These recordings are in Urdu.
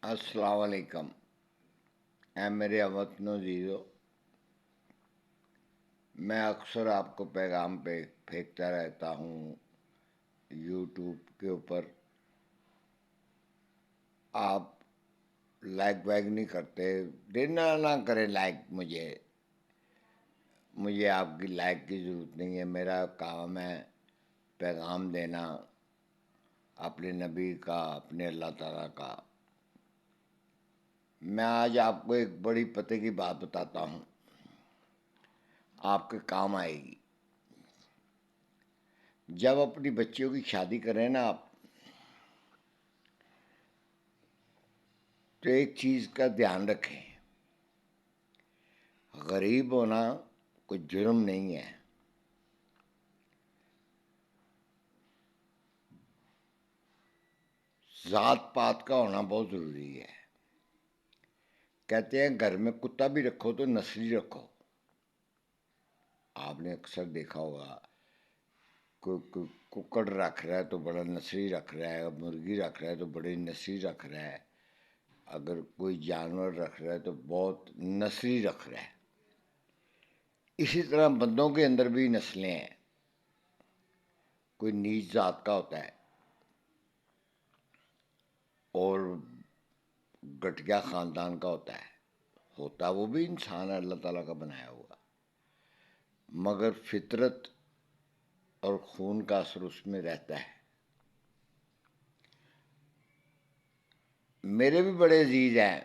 السلام علیکم اے میرے وطن عزیزو، میں اکثر آپ کو پیغام پہ پھینکتا رہتا ہوں یوٹیوب کے اوپر. آپ لائک وائک نہیں کرتے. دینا نہ کریں لائک. مجھے آپ کی لائک کی ضرورت نہیں ہے. میرا کام ہے پیغام دینا اپنے نبی کا، اپنے اللہ تعالیٰ کا. میں آج آپ کو ایک بڑی پتے کی بات بتاتا ہوں، آپ کے کام آئے گی. جب اپنی بچیوں کی شادی کریں نا آپ، تو ایک چیز کا دھیان رکھیں. غریب ہونا کوئی جرم نہیں ہے. ذات پات کا ہونا بہت ضروری ہے. کہتے ہیں گھر میں کتا بھی رکھو تو نسلی رکھو. آپ نے اکثر دیکھا ہوگا کوئی ککڑ رکھ رہا ہے تو بڑا نسلی رکھ رہا ہے، مرغی رکھ رہا ہے تو بڑی نسلی رکھ رہا ہے، اگر کوئی جانور رکھ رہا ہے تو بہت نسلی رکھ رہا ہے. اسی طرح بندوں کے اندر بھی نسلیں ہیں. کوئی نیچ ذات کا ہوتا ہے اور گٹیا خاندان کا ہوتا وہ بھی انسان ہے، اللہ تعالیٰ کا بنایا ہوا، مگر فطرت اور خون کا اثر اس میں رہتا ہے. میرے بھی بڑے عزیز ہیں،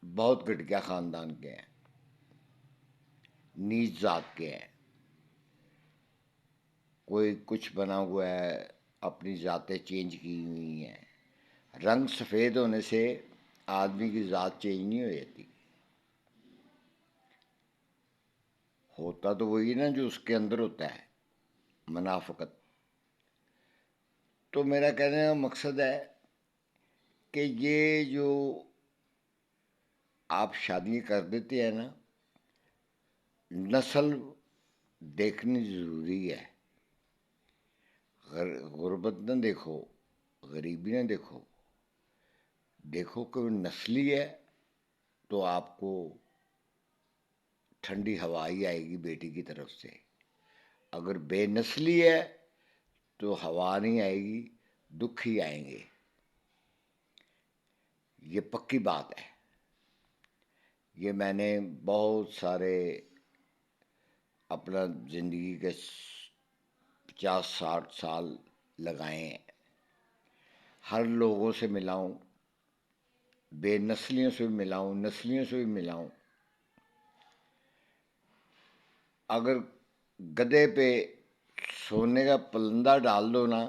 بہت گٹیا خاندان کے ہیں، نیچ ذات کے ہیں. کوئی کچھ بنا ہوا ہے، اپنی ذاتیں چینج کی ہوئی ہیں. رنگ سفید ہونے سے آدمی کی ذات چینج نہیں ہو جاتی. ہوتا تو وہی نا جو اس کے اندر ہوتا ہے، منافقت. تو میرا کہنے کا مقصد ہے کہ یہ جو آپ شادی کر دیتے ہیں نا، نسل دیکھنی ضروری ہے. غربت نہ دیکھو، غریبی نہ دیکھو. دیکھو کہ وہ نسلی ہے تو آپ کو ٹھنڈی ہوا ہی آئے گی بیٹی کی طرف سے. اگر بے نسلی ہے تو ہوا نہیں آئے گی، دکھ ہی آئیں گے. یہ پکی بات ہے. یہ میں نے بہت سارے اپنا زندگی کے 50-60 سال لگائے ہیں. ہر لوگوں سے ملا ہوں، بے نسلیوں سے بھی ملا ہوں، نسلیوں سے بھی ملا ہوں. اگر گدے پہ سونے کا پلندہ ڈال دو نا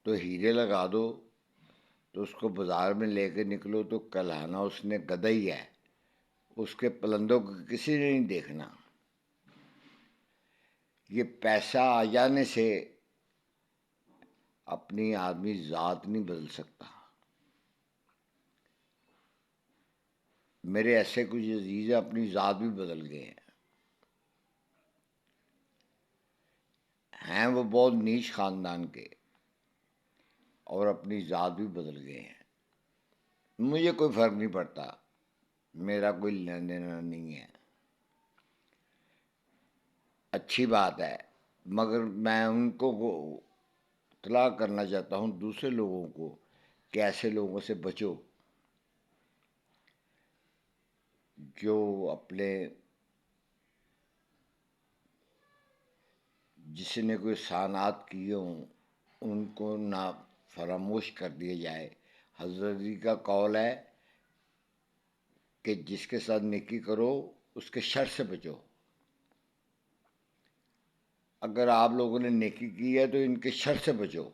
تو ہیرے لگا دو تو اس کو بازار میں لے کے نکلو تو کہلانا اس نے گدھا ہی ہے، اس کے پلندوں کو کسی نے نہیں دیکھنا. یہ پیسہ آ جانے سے اپنی آدمی ذات نہیں بدل سکتا. میرے ایسے کچھ عزیز اپنی ذات بھی بدل گئے ہیں وہ بہت نیچ خاندان کے، اور اپنی ذات بھی بدل گئے ہیں. مجھے کوئی فرق نہیں پڑتا، میرا کوئی لینا دینا نہیں ہے. اچھی بات ہے، مگر میں ان کو اطلاع کرنا چاہتا ہوں دوسرے لوگوں کو کہ ایسے لوگوں سے بچو جو اپنے جس نے کوئی احسانات کیے ہوں ان کو نہ فراموش کر دیا جائے. حضرت علی کا قول ہے کہ جس کے ساتھ نیکی کرو اس کے شر سے بچو. اگر آپ لوگوں نے نیکی کی ہے تو ان کے شر سے بچو.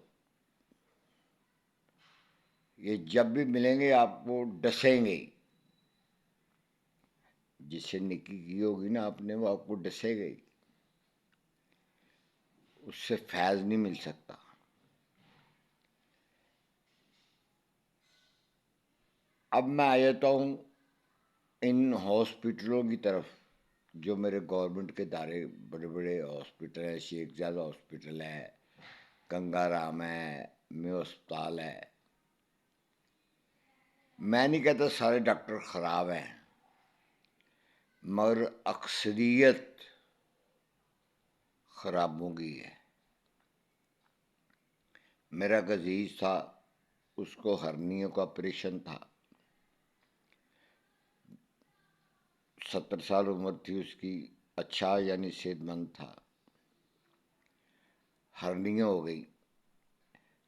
یہ جب بھی ملیں گے آپ کو ڈسیں گے. جس سے نیکی کی ہوگی نا آپ نے، وہ آپ کو ڈسے گئی، اس سے فیض نہیں مل سکتا. اب میں آ جاتا ہوں ان ہاسپٹلوں کی طرف جو میرے گورنمنٹ کے ادارے بڑے بڑے ہاسپٹل ہیں. شیخ زادہ ہاسپٹل ہے، گنگا رام ہے، میو اسپتال ہے. میں نہیں کہتا سارے ڈاکٹر خراب ہیں، مگر اکثریت خرابوں کی ہے۔ میرا ایک عزیز تھا، اس کو ہرنیوں کا آپریشن تھا، 70 سال عمر تھی اس کی، اچھا یعنی صحت مند تھا، ہرنیاں ہو گئی۔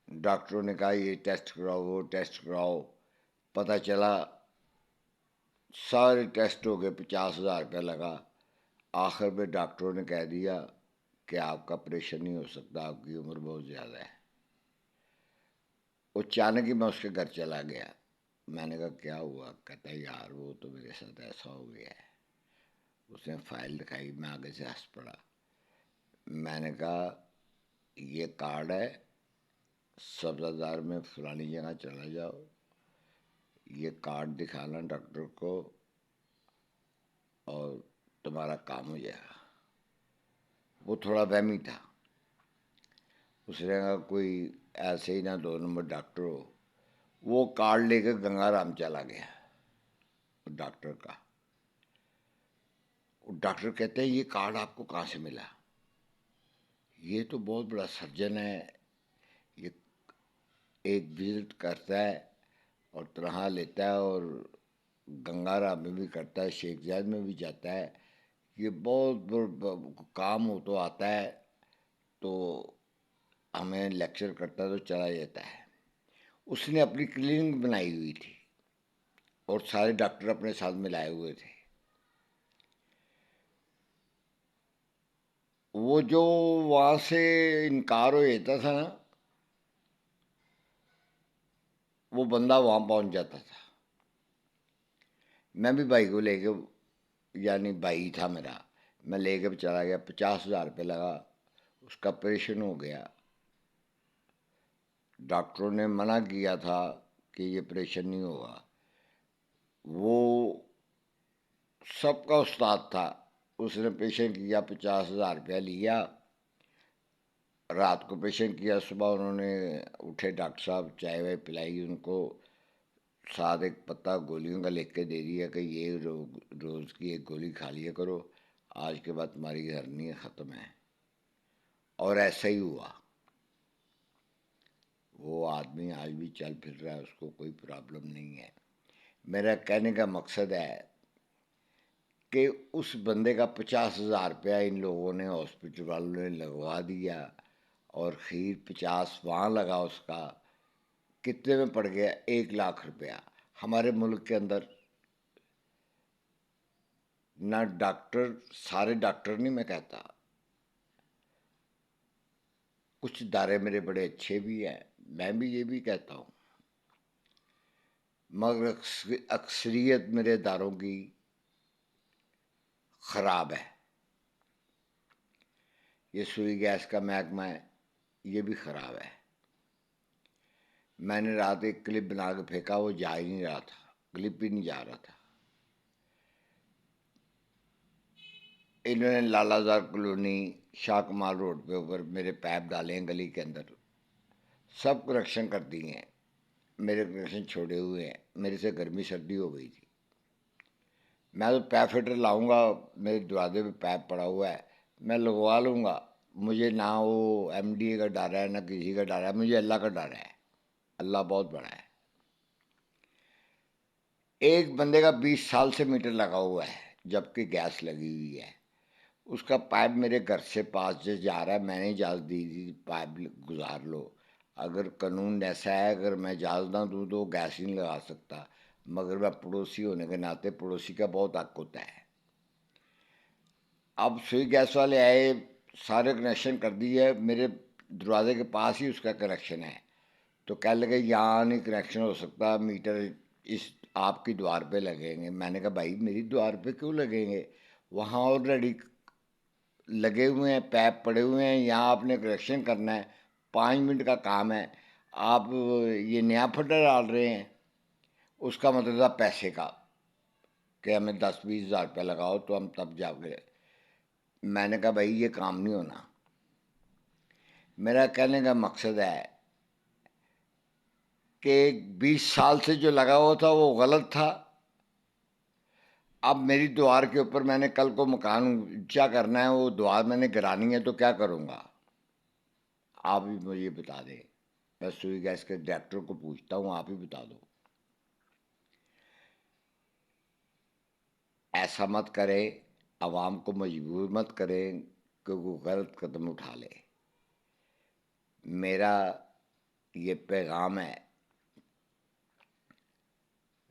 ڈاکٹروں نے کہا یہ ٹیسٹ کراؤ، وہ ٹیسٹ کراؤ، پتہ چلا سارے ٹیسٹ ہو گئے، 50,000 روپیہ لگا۔ آخر میں ڈاکٹروں نے کہہ دیا کہ آپ کا آپریشن نہیں ہو سکتا، آپ کی عمر بہت زیادہ ہے۔ اچانک ہی میں اس کے گھر چلا گیا، میں نے کہا کیا ہوا؟ کہتا ہے یار وہ تو میرے ساتھ ایسا ہو گیا ہے۔ اس نے فائل دکھائی، میں آگے سے ہنس پڑا۔ میں نے کہا یہ کارڈ ہے، سبزہ میں فلانی جگہ چلا جاؤ، یہ کارڈ دکھانا ڈاکٹر کو اور تمہارا کام ہو جائے گا۔ وہ تھوڑا وہمی تھا، اس نے کہا کوئی ایسے ہی نہ 2 نمبر ڈاکٹر ہو۔ وہ کارڈ لے کے گنگا رام چلا گیا ڈاکٹر کا۔ ڈاکٹر کہتے ہیں یہ کارڈ آپ کو کہاں سے ملا؟ یہ تو بہت بڑا سرجن ہے، یہ ایک وزٹ کرتا ہے اور تنخواہ لیتا ہے، اور گنگا رام میں بھی کرتا ہے، شیخ زاید میں بھی جاتا ہے، یہ بہت کام ہو تو آتا ہے، تو ہمیں لیکچر کرتا ہے تو چلا جاتا ہے۔ اس نے اپنی کلینک بنائی ہوئی تھی اور سارے ڈاکٹر اپنے ساتھ ملائے ہوئے تھے۔ وہ جو وہاں سے انکار ہو جاتا تھا نا، وہ بندہ وہاں پہنچ جاتا تھا۔ میں بھی بھائی کو لے کے، یعنی بھائی تھا میرا، میں لے کے چلا گیا، 50,000 روپے لگا، اس کا آپریشن ہو گیا۔ ڈاکٹروں نے منع کیا تھا کہ یہ آپریشن نہیں ہوگا۔ وہ سب کا استاد تھا، اس نے آپریشن کیا، 50,000 روپیہ لیا، رات کو آپریشن کیا، صبح انہوں نے اٹھے ڈاکٹر صاحب، چائے وائے پلائی ان کو، ساتھ ایک پتا گولیوں کا لکھ کے دے دیا کہ یہ روز کی ایک گولی کھا لیا کرو، آج کے بعد تمہاری ہرنیاں ختم ہے۔ اور ایسا ہی ہوا، وہ آدمی آج بھی چل پھر رہا ہے، اس کو کوئی پرابلم نہیں ہے۔ میرا کہنے کا مقصد ہے کہ اس بندے کا 50,000 روپیہ ان لوگوں نے، ہاسپٹل والوں نے لگوا دیا، اور خیر 50 وہاں لگا، اس کا کتنے میں پڑ گیا؟ 1,00,000 روپیہ۔ ہمارے ملک کے اندر نہ ڈاکٹر، سارے ڈاکٹر نہیں میں کہتا، کچھ ادارے میرے بڑے اچھے بھی ہیں، میں بھی یہ بھی کہتا ہوں، مگر اکثریت میرے اداروں کی خراب ہے۔ یہ سوئی گیس کا محکمہ ہے، یہ بھی خراب ہے۔ میں نے رات ایک کلپ بنا کے پھینکا، وہ جا ہی نہیں رہا تھا، کلپ ہی نہیں جا رہا تھا۔ انہوں نے لالہ زار کالونی، شاہ کمال روڈ پہ اوپر میرے پیپ ڈالے ہیں گلی کے اندر، سب کنیکشن کر دیے ہیں، میرے کنیکشن چھوڑے ہوئے ہیں۔ میرے سے گرمی سردی ہو گئی تھی، میں تو پیپ فٹر لاؤں گا، میرے دروازے پہ پیپ پڑا ہوا ہے، میں لگوا لوں گا، مجھے نہ وہ ایم ڈی اے کا ڈر ہے، نہ کسی کا ڈر ہے، مجھے اللہ کا ڈر ہے، اللہ بہت بڑا ہے۔ ایک بندے کا 20 سال سے میٹر لگا ہوا ہے، جبکہ گیس لگی ہوئی ہے، اس کا پائپ میرے گھر سے پاس سے جا رہا ہے، میں نے اجازت دی تھی پائپ گزار لو، اگر قانون ایسا ہے اگر میں اجازت نہ دوں تو گیس ہی نہیں لگا سکتا، مگر میں پڑوسی ہونے کے ناطے پڑوسی کا بہت حق ہوتا ہے۔ اب سوئی گیس والے آئے، سارے کنیکشن کر دیے، میرے دروازے کے پاس ہی اس کا کنیکشن ہے، تو کہنے لگے یہاں نہیں کنیکشن ہو سکتا، میٹر اس آپ کی دوار پہ لگیں گے۔ میں نے کہا بھائی میری دوار پہ کیوں لگیں گے؟ وہاں آلریڈی لگے ہوئے ہیں، پیپ پڑے ہوئے ہیں، یہاں آپ نے کنیکشن کرنا ہے، 5 منٹ کا کام ہے، آپ یہ نیا پھٹا ڈال رہے ہیں۔ اس کا مطلب تھا پیسے کا، کہ ہمیں 10-20 ہزار روپیہ لگاؤ تو ہم تب جا کے۔ میں نے کہا بھائی یہ کام نہیں ہونا۔ میرا کہنے کا مقصد ہے کہ 20 سال سے جو لگا ہوا تھا وہ غلط تھا. اب میری دیوار کے اوپر میں نے کل کو مکان اونچا کرنا ہے, وہ دیوار میں نے گرانی ہے, تو کیا کروں گا؟ آپ ہی مجھے بتا دیں. میں سوئی گیس کے ڈائریکٹر کو پوچھتا ہوں, آپ ہی بتا دو. ایسا مت کرے, عوام کو مجبور مت کریں کہ وہ غلط قدم اٹھا لے. میرا یہ پیغام ہے.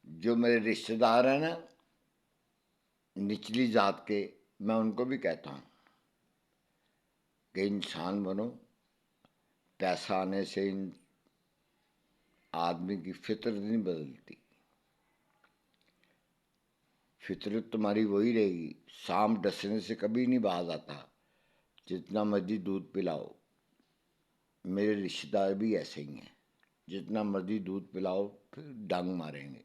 جو میرے رشتہ دار ہیں نا نچلی ذات کے, میں ان کو بھی کہتا ہوں کہ انسان بنو. پیسہ آنے سے آدمی کی فطرت نہیں بدلتی. فطرت تمہاری وہی رہے گی. سام ڈسنے سے کبھی نہیں باز آتا. جتنا مرضی دودھ پلاؤ. میرے رشتہ دار بھی ایسے ہی ہیں, جتنا مرضی دودھ پلاؤ پھر ڈنگ ماریں گے.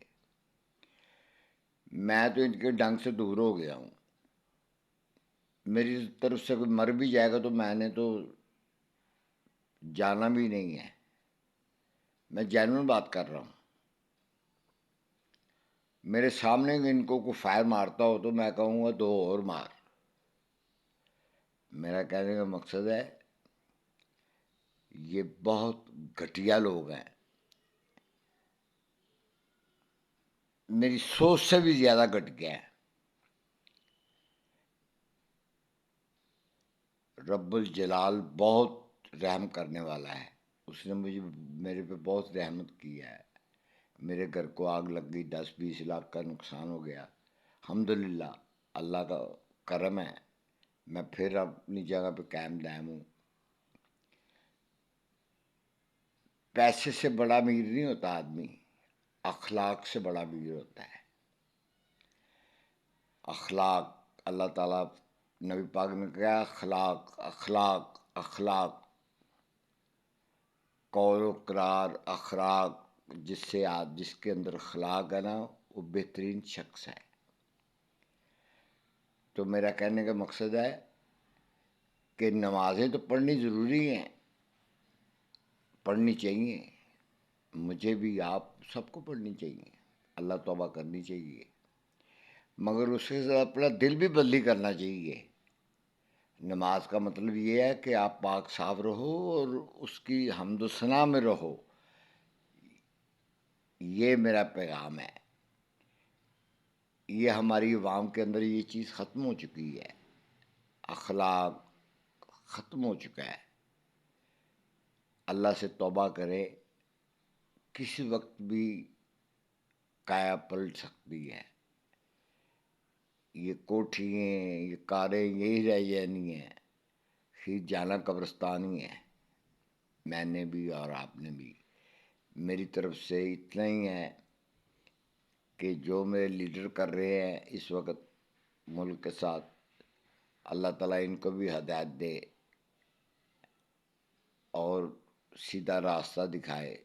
میں تو ان کے ڈنگ سے دور ہو گیا ہوں. میری طرف سے کوئی مر بھی جائے گا تو میں نے تو جانا بھی نہیں ہے. میں جینوئن بات کر رہا ہوں. میرے سامنے ان کو کوئی فائر مارتا ہو تو میں کہوں گا 2 اور مار. میرا کہنے کا مقصد ہے یہ بہت گھٹیا لوگ ہیں. میری سوچ سے بھی زیادہ گھٹ گیا ہے. رب الجلال بہت رحم کرنے والا ہے. اس نے میرے پہ بہت رحمت کی ہے. میرے گھر کو آگ لگ گئی, 10-20 لاکھ کا نقصان ہو گیا. الحمدللہ اللہ کا کرم ہے, میں پھر اپنی جگہ پہ قائم دائم ہوں. پیسے سے بڑا امیر نہیں ہوتا آدمی, اخلاق سے بڑا امیر ہوتا ہے. اخلاق, اللہ تعالیٰ نبی پاک نے کہا اخلاق اخلاق اخلاق. قول و قرار اخلاق, جس کے اندر اخلاق ہے نا وہ بہترین شخص ہے. تو میرا کہنے کا مقصد ہے کہ نمازیں تو پڑھنی ضروری ہیں, پڑھنی چاہیے. مجھے بھی, آپ سب کو پڑھنی چاہیے. اللہ توبہ کرنی چاہیے, مگر اس کے ساتھ اپنا دل بھی بدلی کرنا چاہیے. نماز کا مطلب یہ ہے کہ آپ پاک صاف رہو اور اس کی حمد و ثنا میں رہو. یہ میرا پیغام ہے. یہ ہماری عوام کے اندر یہ چیز ختم ہو چکی ہے. اخلاق ختم ہو چکا ہے. اللہ سے توبہ کرے, کسی وقت بھی کایا پلٹ سکتی ہے. یہ کوٹھیاں, یہ کاریں یہی رہ جانی ہیں, پھر جانا قبرستان ہی ہے. میں نے بھی اور آپ نے بھی. میری طرف سے اتنا ہی ہے کہ جو میرے لیڈر کر رہے ہیں اس وقت ملک کے ساتھ, اللہ تعالیٰ ان کو بھی ہدایت دے اور سیدھا راستہ دکھائے,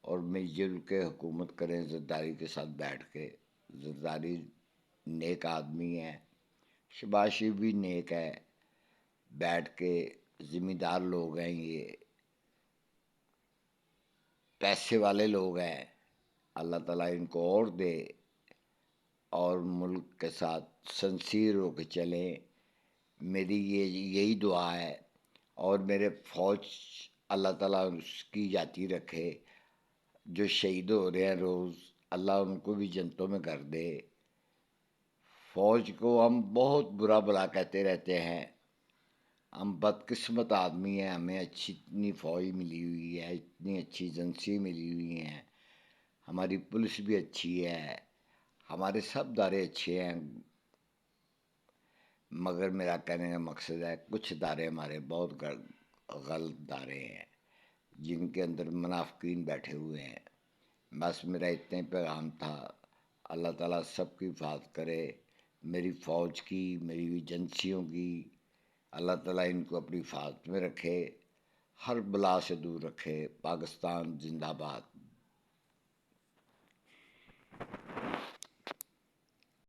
اور مل جل کے حکومت کریں زرداری کے ساتھ بیٹھ کے. زرداری نیک آدمی ہے, شہباز شریف بھی نیک ہے, بیٹھ کے ذمہ دار لوگ ہیں, یہ پیسے والے لوگ ہیں. اللہ تعالیٰ ان کو اور دے اور ملک کے ساتھ سنسیر ہو کے چلیں. میری یہی دعا ہے. اور میرے فوج اللہ تعالیٰ اس کی جاتی رکھے. جو شہید ہو رہے ہیں روز, اللہ ان کو بھی جنتوں میں کر دے. فوج کو ہم بہت برا بلا کہتے رہتے ہیں, ہم بدقسمت آدمی ہیں. ہمیں اچھی اتنی فوج ملی ہوئی ہے, اتنی اچھی ایجنسی ملی ہوئی ہیں, ہماری پولیس بھی اچھی ہے, ہمارے سب ادارے اچھے ہیں. مگر میرا کہنے کا مقصد ہے کچھ ادارے ہمارے بہت غلط ادارے ہیں جن کے اندر منافقین بیٹھے ہوئے ہیں. بس میرا اتنے پیغام تھا. اللہ تعالیٰ سب کی حفاظت کرے, میری فوج کی, میری ایجنسیوں کی. اللہ تعالیٰ ان کو اپنی حفاظت میں رکھے, ہر بلا سے دور رکھے. پاکستان زندہ باد.